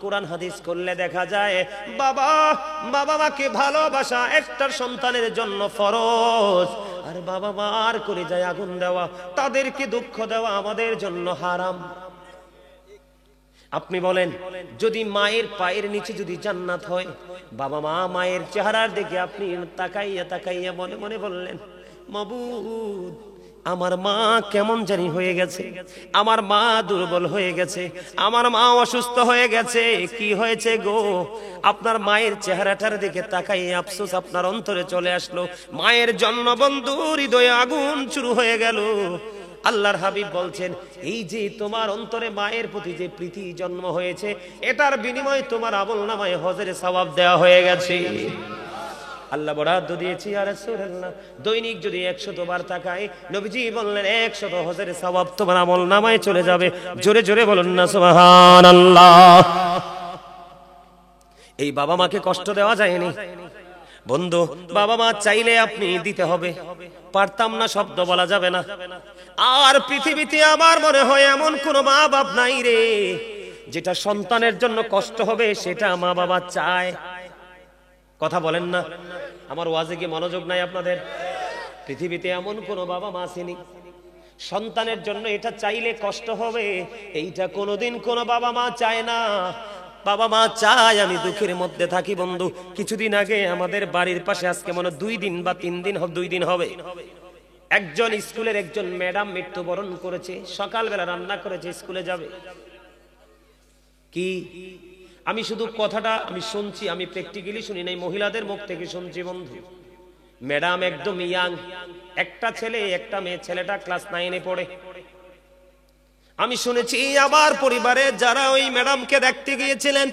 কোরআন হাদিস করলে দেখা যায় বাবা মাকে ভালোবাসা একটা সন্তানের জন্য ফরজ, আর বাবা মার করে যায় আগুন দেওয়া, তাদেরকে দুঃখ দেওয়া আমাদের জন্য হারাম। আপনি বলেন যদি মায়ের পায়ের নিচে যদি জান্নাত হয়, বাবা মায়ের চেহারার দিকে আপনি তাকাইয়া তাকাইয়া মনে মনে বললেন মাবুদ আমার মা কেমন জানি হয়ে গেছে, আমার মা দুর্বল হয়ে গেছে, আমার মা অসুস্থ হয়ে গেছে, কি হয়েছে গো? আপনার মায়ের চেহারাটার দিকে তাকাইয়ে আফসোস আপনার অন্তরে চলে আসলো, মায়ের জন্য বন্ধু হৃদয়ে আগুন শুরু হয়ে গেল। আল্লাহর হাবিব বলছেন এই যে তোমার অন্তরে মায়ের প্রতি যে প্রীতি জন্ম হয়েছে, এটার বিনিময়ে তোমার আমলনামায় হজের সওয়াব দেওয়া হয়ে গেছে। আল্লাহ বরাদ্দ দিয়েছি ইয়া রাসূলুল্লাহ, দৈনিক যদি 100 বার তাকাই, নবীজি বললেন 100 হজের সওয়াব তোমার আমলনামায় চলে যাবে। জোরে জোরে বলুন না সুবহানাল্লাহ। এই বাবা মাকে কষ্ট দেওয়া যায়নি বন্ধু, বাবা মা চাইলে আপনি দিতে হবে, পারতাম না শব্দ বলা যাবে না। আর পৃথিবীতে আমার মনে হয় এমন কোন মা বাপ নাই রে যেটা সন্তানের জন্য কষ্ট হবে সেটা মা বাবা চায়। কথা বলেন না, আমার ওয়াজে কি মনোযোগ নাই আপনাদের? পৃথিবীতে এমন কোন বাবা মা আসেনি সন্তানের জন্য এটা চাইলে কষ্ট হবে, এইটা কোনোদিন কোন বাবা মা চায় না। বাবা মা চায় আমি দুঃখের মধ্যে থাকি। বন্ধু কিছুদিন আগে আমাদের বাড়ির পাশে, আজকে মনে 2 দিন বা 3 দিন হবে, 2 দিন হবে, একজন স্কুলের একজন ম্যাডাম মৃত্যুবরণ করেছে। সকালবেলা রান্না করেছে, স্কুলে যাবে। কি আমি শুধু কথাটা আমি শুনছি, আমি প্র্যাকটিক্যালি শুনি নাই, মহিলাদের মুখ থেকে শুনছি। বন্ধু ম্যাডাম একদম ইয়াং, একটা ছেলে একটা মেয়ে, ছেলেটা ক্লাস 9-এ পড়ে। আমি শুনেছি আমার পরিবারে যারা ওই ম্যাডামকে দেখতে গিয়েছিলেন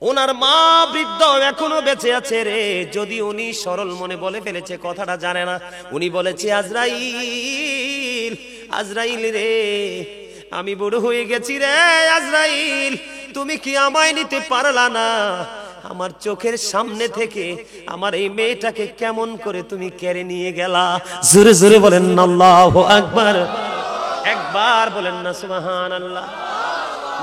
ওনার মা বৃদ্ধ এখনো বেঁচে আছে রে। যদি উনি সরল মনে বলে ফেলেছে, কথাটা জানে না, উনি বলেছে আজরাইল আজরাইল রে আমি বুড়ো হয়ে গেছি রে, আজরাইল তুমি কি আমায় নিতে পারলা না? আমার চোখের সামনে থেকে আমার এই মেয়েটাকে কেমন করে তুমি কেড়ে নিয়ে গেলা? জোরে জোরে বলেন না আল্লাহু আকবার, একবার বলেন না সুবহানাল্লাহ।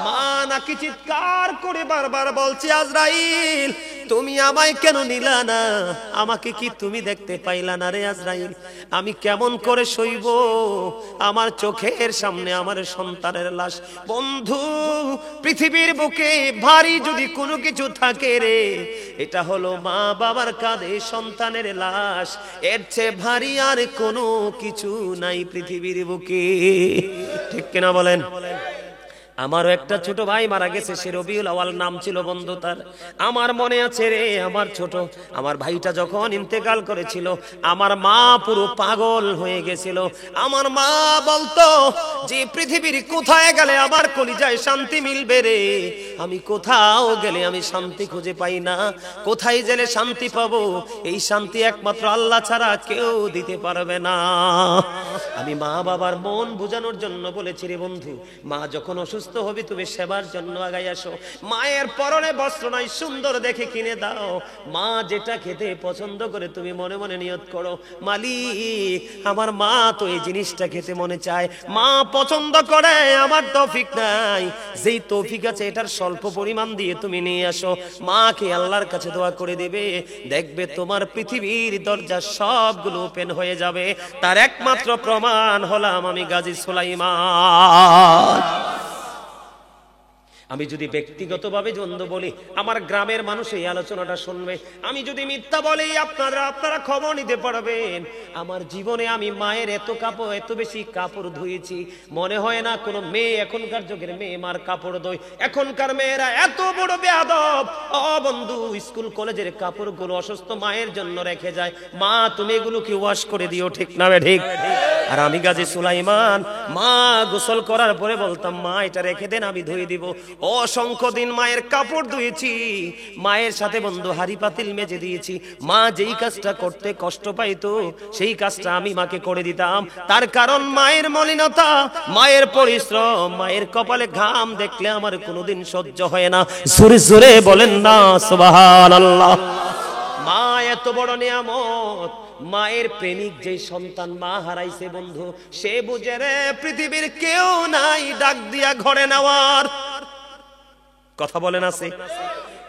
মা নাকি চিৎকার করে বারবার বলছে আজরাইল তুমি আমায় কেন নিলা না? আমাকে কি তুমি দেখতে পাইলা না রে আজরাইল? আমি কেমন করে সইব? আমার চোখের সামনে আমার সন্তানের লাশ। বন্ধু পৃথিবীর বুকে ভারী যদি কোনো কিছু থাকে রে, এটা হলো মা বাবার কাঁধে সন্তানের লাশ। এর চেয়ে ভারী আর কোনো কিছু নাই পৃথিবীর বুকে, ঠিক কিনা বলেন? আমারও একটা ছোট ভাই মারা গেছে, সে রবিউল আওয়াল নাম ছিল বন্ধু তার। আমার মনে আছে রে, আমার ভাইটা যখন ইন্তেকাল করেছিল আমার মা পুরো পাগল হয়ে গেছিল। আমার মা বলতো যে পৃথিবীর কোথায় গেলে আমার কলিজায় শান্তি মিলবে রে, আমি কোথাও গেলে আমি শান্তি খুঁজে পাই না, কোথায় গেলে শান্তি পাবো? এই শান্তি একমাত্র আল্লাহ ছাড়া কেউ দিতে পারবে না। আমি মা বাবার মন বোঝানোর জন্য বলেছি রে বন্ধু, মা যখন অসুস্থ হবে তুমি সেবার জন্য আগাই আসো। মায়ের পরনে বস্ত্র নাই, সুন্দর দেখে কিনে দাও। মা যেটা খেতে পছন্দ করে তুমি মনে মনে নিয়ত করো, মালিক আমার মা তো এই জিনিসটা খেতে মনে চায়, মা পছন্দ করে, আমার তৌফিক নাই, যেই তৌফিক আছে এটার স্বল্প পরিমাণ দিয়ে তুমি নিয়ে আসো। মাকে আল্লাহর কাছে দোয়া করে দিবে, দেখবে তোমার পৃথিবীর দরজা সবগুলো ওপেন হয়ে যাবে। তার একমাত্র প্রমাণ হলাম আমি গাজী সুলাইমান। আমি যদি ব্যক্তিগতভাবে দ্বন্দ্ব বলি, আমার গ্রামের মানুষ এই আলোচনাটা শুনবে। আমি যদি মিথ্যা বলি আপনারা খবর নিতে পারবেন। আমার জীবনে আমি মায়ের এত বেশি কাপড় ধুয়েছি, মনে হয় না কোনো মেয়ে, এখনকার যুগের মেয়ে মার কাপড় ধোয়। এখনকার মেয়েরা এত বড় বেয়াদব। ও বন্ধু, স্কুল কলেজের কাপড়গুলো অসুস্থ মায়ের জন্য রেখে যায়, মা তুমি এগুলো কি ওয়াশ করে দিও, ঠিক না ঠিক? আর আমি গাজী সুলাইমান মা গোসল করার পরে বলতাম মা এটা রেখে দেন আমি ধুয়ে দিব। অসংখ্য দিন মায়ের কাপড় ধুয়েছি, মায়ের সাথে বন্ধু হাড়ি পাতিল মেজে দিয়েছি। মা যেই কাজটা করতে কষ্ট পাইতো সেই কাজটা আমি মাকে করে দিতাম। তার কারণ মায়ের মলিনতা, মায়ের পরিশ্রম, মায়ের কপালে ঘাম দেখলে আমার কোনোদিন সহ্য হয় না। জোরে জোরে বলেন না সুবহানাল্লাহ। মা এত বড় নিয়ামত। মায়ের প্রেমিক যে সন্তান মা হারাইছে বন্ধু, সে বুঝে রে পৃথিবীর কেউ নাই ডাক দিয়া ঘরে নেওয়ার। কথা বলেন আছে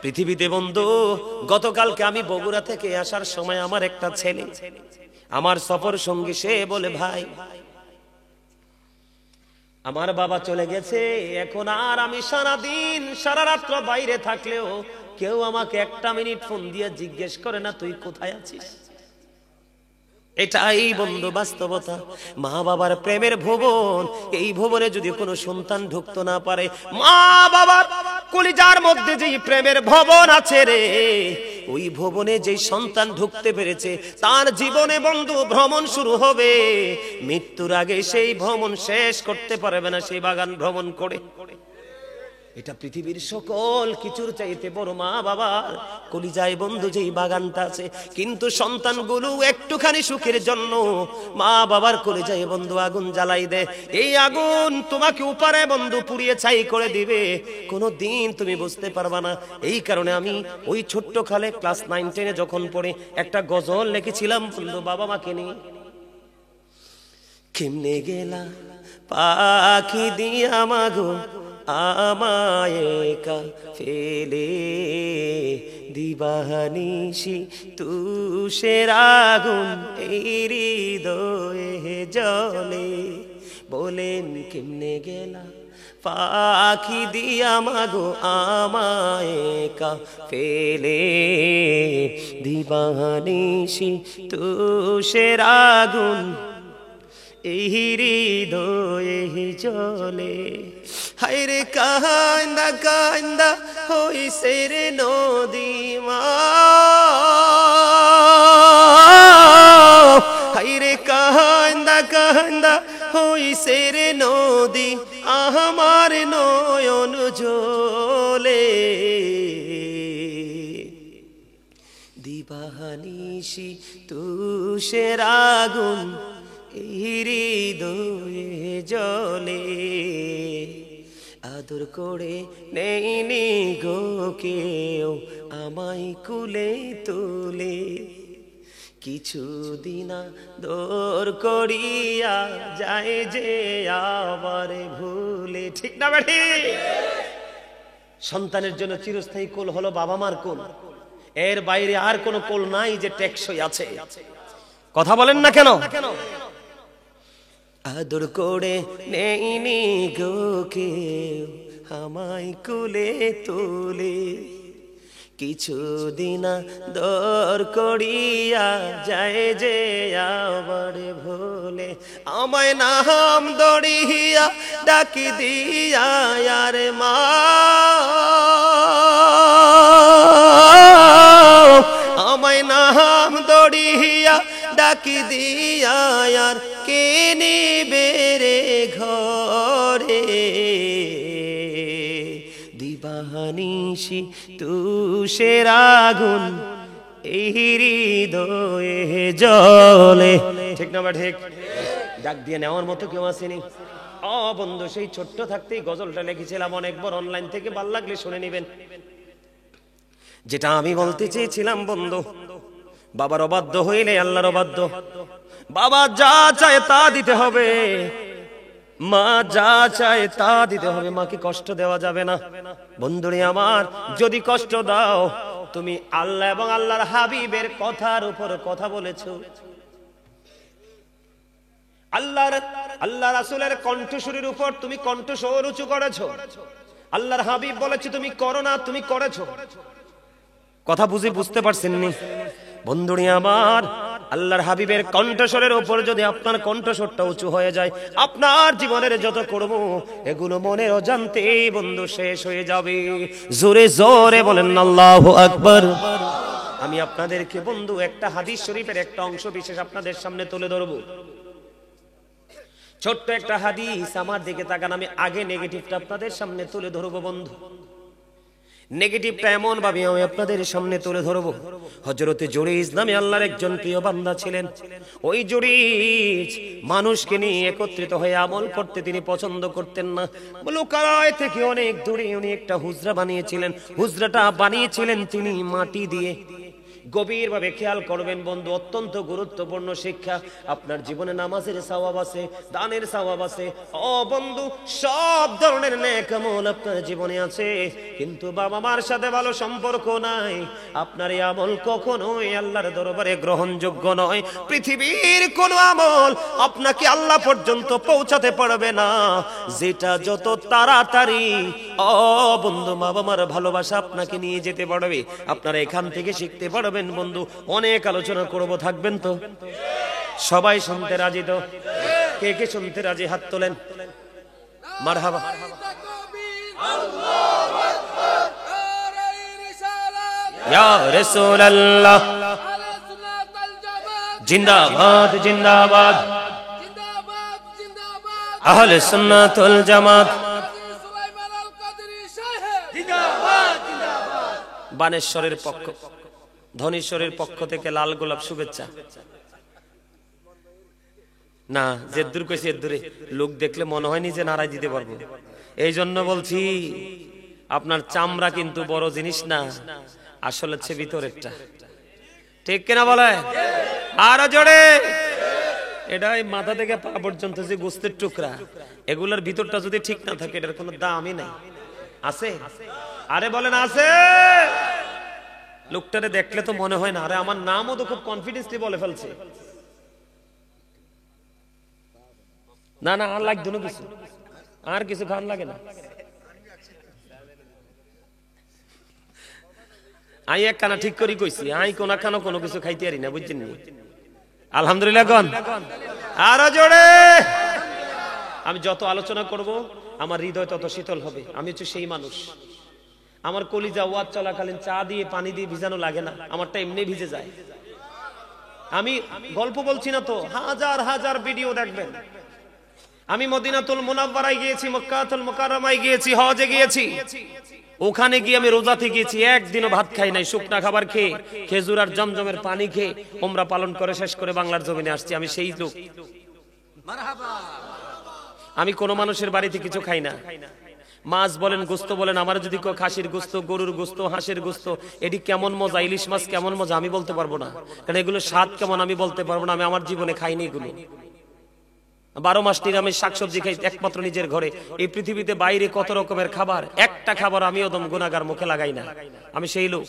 পৃথিবীতে বন্ধু? গতকালকে আমি বগুড়া থেকে আসার সময় আমার একটা ছেলে, আমার সফর সঙ্গী, সে বলে ভাই আমার বাবা চলে গেছে, এখন আর আমি সারাদিন সারা রাত্র বাইরে থাকলেও কেউ আমাকে একটা মিনিট ফোন দিয়ে জিজ্ঞেস করে না তুই কোথায় আছিস। এটাই বন্ধু বাস্তবতা। মা বাবার প্রেমের ভুবন, এই ভুবনে যদি কোনো সন্তান ঢুকতে না পারে, মা বাবার কলিজার মধ্যে যেই প্রেমের ভবন আছে রে, ওই ভবনে যেই সন্তান ঢুকতে পেরেছে তার জীবনে বন্ধু ভ্রমণ শুরু হবে। মৃত্যুর আগে সেই ভ্রমণ শেষ করতে পারবে না, সেই বাগান ভ্রমণ করে। এটা পৃথিবীর সকল কিছুর চাইতে বড় মা বাবার কলিজায় বন্ধু যেই বাগানটা আছে। কিন্তু সন্তানগুলো একটুখানি সুখের জন্য মা বাবার কলিজায় বন্ধু আগুন জ্বালাই দেয়। এই আগুন তোমাকে উপারে বন্ধু পুড়িয়ে ছাই করে দিবে, কোনো দিন তুমি বুঝতে পারবা না। এই কারণে আমি ওই ছোট্ট কালে ক্লাস 9-10 যখন পড়ে একটা গজল লিখেছিলাম বন্ধু বাবা মাকে নিয়ে। কেমনে গেলা পাখি দিয়া মাগো আমায় একা ফেলে, দিবানিশি তুষের আগুন এই হৃদয়ে জ্বলে। বলেন কেমনে গেলা পাখি দিয়া মাগো আমায় একা ফেলে, দিবানিশি তুষের আগুন এই হৃদয়ে জ্বলে। হায়রে কান্দা কান্দা হইছে রে নদী মা, হায়রে কান্দা কান্দা হইছে রে নদী, আমার নয়ন জ্বলে। দিবানিশি তুষের আগুন হৃদয়ে জ্বলে। আদর করে নেইনি গো কেউ আমায় কুলে তুলে, কিছুদিন দূর করিয়া যায় যে আবার ভুলে। ঠিক না বেঠি? সন্তানের জন্য চিরস্থায়ী কোল হলো বাবা মার কোল, এর বাইরে আর কোনো কোল নাই যে টেকসই আছে। কথা বলেন না কেন? আদর করে নেইনি গো কেউ আমায় কুলে তুলে, কিছুদিন দর করিয়া যায় যে আবার ভুলে। আমায় নাম দড়িয়া ডাকি দিয়া আর মা, আমায় নাম দড়িয়া ডাকি দিয়া আর কে নিবে রে ঘরে। দিবানিশি তুষের আগুন এই হৃদয়ে জ্বলে। ঠিক না বা ঠিক? ডাক দিয়ে নেওয়ার মতো কেউ আসেনি। ও বন্ধু, সেই ছোট্ট থাকতেই গজলটা লিখেছিলাম, অনেকবার অনলাইন থেকে, ভাল লাগলে শুনে নিবেন। যেটা আমি বলতে চেয়েছিলাম বন্ধু, বাবার অবাধ্য হইলে আল্লাহর অবাধ্য। বাবা যা চায় তা দিতে হবে, মা যা চায় তা দিতে হবে, মাকে কষ্ট দেওয়া যাবে না। বন্ধুরে আমার, যদি কষ্ট দাও তুমি আল্লাহ এবং আল্লাহর হাবিবের কথার উপর কথা বলেছো, আল্লাহ রাসূলের কণ্ঠস্বরের উপর তুমি কণ্ঠস্বর উঁচু করেছো। আল্লাহর হাবিব বলেছে তুমি করো না, তুমি করেছো। কথা বুঝতে পারছেন নি বন্ধুরে আমার? আল্লাহর হাবিবের কণ্ঠস্বরের উপর যদি আপনার কণ্ঠস্বরটা উঁচু হয়ে যায়, আপনার জীবনের যত কর্ম এগুলো মনের অজান্তেই বন্ধু শেষ হয়ে যাবে। জোরে জোরে বলেন আল্লাহু আকবার। আমি আপনাদেরকে বন্ধু একটা হাদিস শরীফের একটা অংশ বিশেষ আপনাদের সামনে তুলে ধরবো। ছোট্ট একটা হাদিস, আমার দিকে তাকান, আমি আগে নেগেটিভটা আপনাদের সামনে তুলে ধরবো বন্ধু। নেগেটিভটা এমন ভাবে আমি আপনাদের সামনে তুলে ধরবো। হযরতে জুরাইজ নামে আল্লাহর একজন প্রিয় বান্দা ছিলেন। ওই জুরাইজ মানুষকে নিয়ে একত্রিত হয়ে আমল করতে তিনি পছন্দ করতেন না। লোকালয় থেকে অনেক দূরে উনি একটা হুজরা বানিয়েছিলেন। হুজরাটা বানিয়েছিলেন তিনি মাটি দিয়ে। গভীরভাবে খেয়াল করবেন বন্ধু, অত্যন্ত গুরুত্বপূর্ণ শিক্ষা। আপনার জীবনে নামাজের সওয়াব আছে, দানের সওয়াব আছে। ও বন্ধু, সব ধরনের নেক আমল আপনার জীবনে আছে, কিন্তু বাবা মার সাথে ভালো সম্পর্ক নাই। আপনার এই আমল কখনোই আল্লাহর দরবারে গ্রহণযোগ্য নয়। পৃথিবীর কোন আমল আপনাকে আল্লাহ পর্যন্ত পৌঁছাতে পারবে না, যেটা যত তাড়াতাড়ি ও বন্ধু বাবা মার ভালোবাসা আপনাকে নিয়ে যেতে পারবে। আপনারা এখান থেকে শিখতে পারবেন বন্ধু। অনেক আলোচনা করব, থাকবেন তো? সবাই শুনতে রাজি তো? কে কে শুনতে রাজি হাত তোলেন। মারহাবা। ইয়া রাসূলুল্লাহ জিন্দাবাদ জিন্দাবাদ, আহলে সুন্নাত ওয়াল জামাত বানেশ্বরের পক্ষ, ধনেশ্বরের পক্ষ থেকে লাল গোলাপ শুভেচ্ছা। না, যে দূর কইছে এর দূরে লোক দেখলে মনে হয়নি যে নারাই দিতে পারবো। এই জন্য বলছি, আপনার চামড়া কিন্তু বড় জিনিস না, আসলে হচ্ছে ভিতরেরটা। ঠিক কিনা বলে? আরো জোরে। এটাই মাথা থেকে পা পর্যন্ত যে গোস্তের টুকরা, এগুলোর ভিতরটা যদি ঠিক না থাকে এটার কোনো দামই নাই। আছে? আরে বলেন আছে? লোকটারে দেখলে তো মনে হয় না, আরে আমার নামও তো খুব কনফিডেন্সলি বলে ফেলছে। না না, আর লাগতো না কিছু, আর কিছু খান লাগে না। আই এক কানা ঠিক করি কইছি, আই কোনা খানো কোনো কিছু খাইতে পারি না, বুঝছেন নি? আলহামদুলিল্লাহ কোন? আরো জোরে। আমি যত আলোচনা করব আমার হৃদয় তত শীতল হবে। আমি হচ্ছে সেই মানুষ, আমার কলিজা ওয়াজ চলাকালীন চা দিয়ে পানি দিয়ে ভিজানো লাগে না, আমারটা এমনি ভিজে যায়। আমি গল্প বলছি না তো, হাজার হাজার ভিডিও দেখবেন। আমি মদিনাতুল মুনাওয়ারায় গিয়েছি, মক্কাতুল মুকাররমায় গিয়েছি, হজে গিয়েছি। ওখানে গিয়ে আমি রোজাতে গিয়েছি, একদিনও ভাত খাই নাই, শুকনা খাবার খেয়ে, খেজুর আর জমজমের পানি খেয়ে উমরা পালন করে শেষ করে বাংলার জমিনে আসছি। আমি সেই লোক। আমি কোন মানুষের বাড়িতে কিছু খাই না। মাছ বলেন, গোস্ত বলেন, আমার যদি কেউ খাসির গোস্ত, গরুর গোস্ত, হাঁসের গোস্ত, এটি কেমন মজা, ইলিশ মাছ কেমন মজা আমি বলতে পারবো না, কারণ এগুলো স্বাদ কেমন আমি বলতে পারবো না। আমি আমার জীবনে খাইনি এগুলো। 12 মাস নিরামিষ শাকসবজি খাই একমাত্র নিজের ঘরে। এই পৃথিবীতে বাইরে কত রকমের খাবার, একটা খাবার আমি ওদম গুনাহগার মুখে লাগাই না। আমি সেই লোক।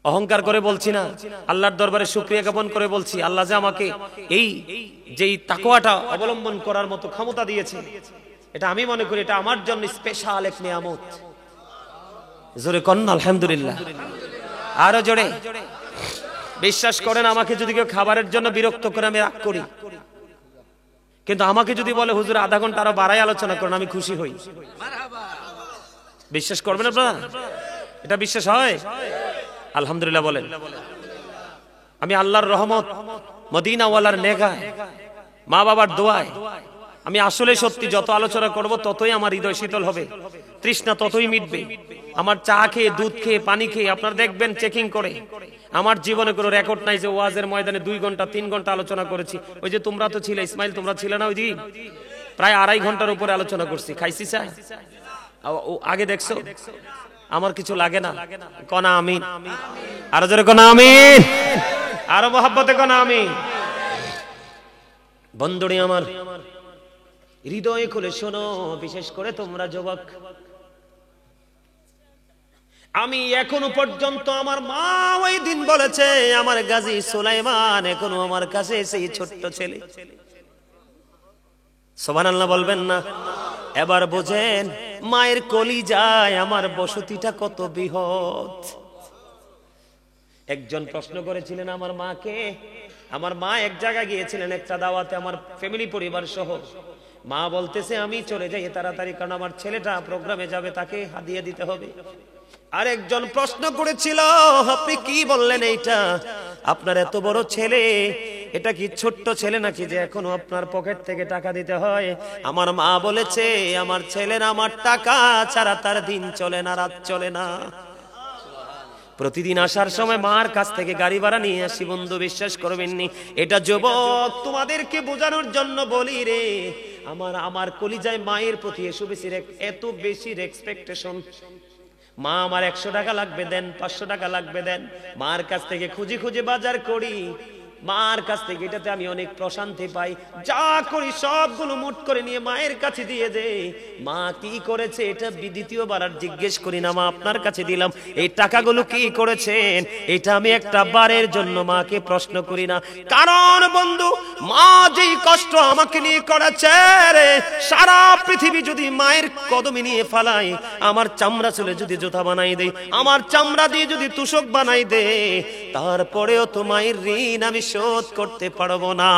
অহংকার করে বলছি না, আল্লাহর দরবারে শুকরিয়া জ্ঞাপন করে বলছি, আল্লাহ যে আমাকে এই যেই তাকওয়াটা অবলম্বন করার মতো ক্ষমতা দিয়েছে, এটা আমি মনে করি এটা আমার জন্য স্পেশাল এক নিয়ামত। জোরে কন আলহামদুলিল্লাহ। আরো জোরে। বিশ্বাস করেন, আমাকে যদি কেউ খাবারের জন্য বিরক্ত করে আমি রাগ করি, কিন্তু আমাকে যদি বলে হুজুর আধা ঘন্টা আরো বাড়াই আলোচনা করেন, আমি খুশি হই। বিশ্বাস করবেন আপনারা? এটা বিশ্বাস হয়? আলহামদুলিল্লাহ বলেন। আমি আল্লাহর রহমত, মদিনাওয়ালার নেগায়, মা বাবার দোয়ায় আমি আসলে সত্যি যত আলোচনা করব ততই আমার হৃদয় শীতল হবে, তৃষ্ণা ততই মিটবে। আমার চা খেয়ে, দুধ খেয়ে, পানি খেয়ে আপনারা দেখবেন চেকিং করে, আমার জীবনে কোনো রেকর্ড নাই যে ওয়াজের ময়দানে 2 ঘন্টা 3 ঘন্টা আলোচনা করেছি। ওই যে তোমরা তো ছিলে, ইসমাইল তোমরা ছিলে না ওই দিন, প্রায় 2.5 ঘন্টার উপরে আলোচনা করছি। খাইছি চা আগে দেখছো? আমার কিছু লাগে না। কনা আমিন। আরো জোরে কনা আমিন। আরো মহব্বতে কনা আমিন। বন্ধুরে আমার, হৃদয় খুলে শোনো, বিশেষ করে তোমরা যুবক। আমি এখনো পর্যন্ত, আমার মা ওই দিন বলেছে, আমার গাজী সুলাইমান এখনো আমার কাছে সেই ছোট্ট ছেলে। সুবহানাল্লাহ বলবেন না? এবার বোঝেন মায়ের কলিজায় আমার বসতিটা কত বৃহৎ। একজন প্রশ্ন করেছিলেন আমার মাকে, আমার মা এক জায়গায় গিয়েছিলেন একটা দাওয়াতে, আমার ফ্যামিলি পরিবার সহ। মা বলতেছে আমি চলে যাই তাড়াতাড়ি, কারণ আমার ছেলেটা প্রোগ্রামে যাবে, তাকে হাদিয়া দিতে হবে। আরেকজন প্রশ্ন করেছিল, আপনি কি বললেন এইটা? আপনার এত বড় ছেলে, এটা কি ছোট্ট ছেলে নাকি যে এখনো আপনার পকেট থেকে টাকা দিতে হয়? আমার মা বলেছে, আমার ছেলের আমার টাকা ছাড়া তার দিন চলে না, রাত চলে না। প্রতিদিন আসার সময় মার কাছ থেকে গাড়ি ভাড়া নিয়ে আসি। বন্ধু বিশ্বাস করবেননি, এটা যুবক তোমাদেরকে বোঝানোর জন্য বলি রে। আমার কলিজায় মায়ের প্রতি এত বেশি রেসপেকটেশন, মা আমার 100 টাকা লাগবে দেন, 500 টাকা লাগবে দেন। মার কাছ থেকে খুঁজে খুঁজে বাজার করি, মার কাছ থেকে এটাতে আমি অনেক প্রশান্তি পাই। যা করি সবগুলো মুঠ করে নিয়ে মায়ের কাছে দিয়ে দেই। মা কি করেছে এটা দ্বিতীয়বার আর জিজ্ঞেস করি না, মা আপনার কাছে দিলাম, এই টাকাগুলো কি করেছেন এটা আমি একটা বারের জন্য মাকে প্রশ্ন করি না। কারণ বন্ধু, মা যেই কষ্ট আমাকে নিয়ে করেছে রে, সারা পৃথিবী যদি মায়ের কদমে নিয়ে ফালাই, আমার চামড়া চুলে যদি জুতা বানাই দেই, আমার চামড়া দিয়ে যদি তুষক বানাই দে, তারপরেও তো মায়ের ঋণ আমি শোধ করতে পারবো না।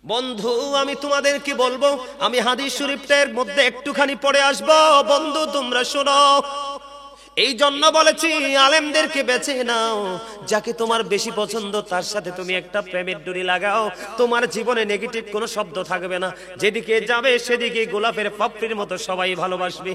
বন্ধু আমি তোমাদেরকে বলবো, আমি হাদিস শরীফের মধ্যে একটুখানি পড়ে আসবো, বন্ধু তোমরা শোনো। এই জন্য বলেছি আলেমদেরকে বেছে নাও, যাকে তোমার বেশি পছন্দ তার সাথে তুমি একটা প্রেমের ডুরি লাগাও, তোমার জীবনে নেগেটিভ কোনো শব্দ থাকবে না, যেদিকে যাবে সেদিকে গোলাপের পাপড়ির মতো সবাই ভালোবাসবে।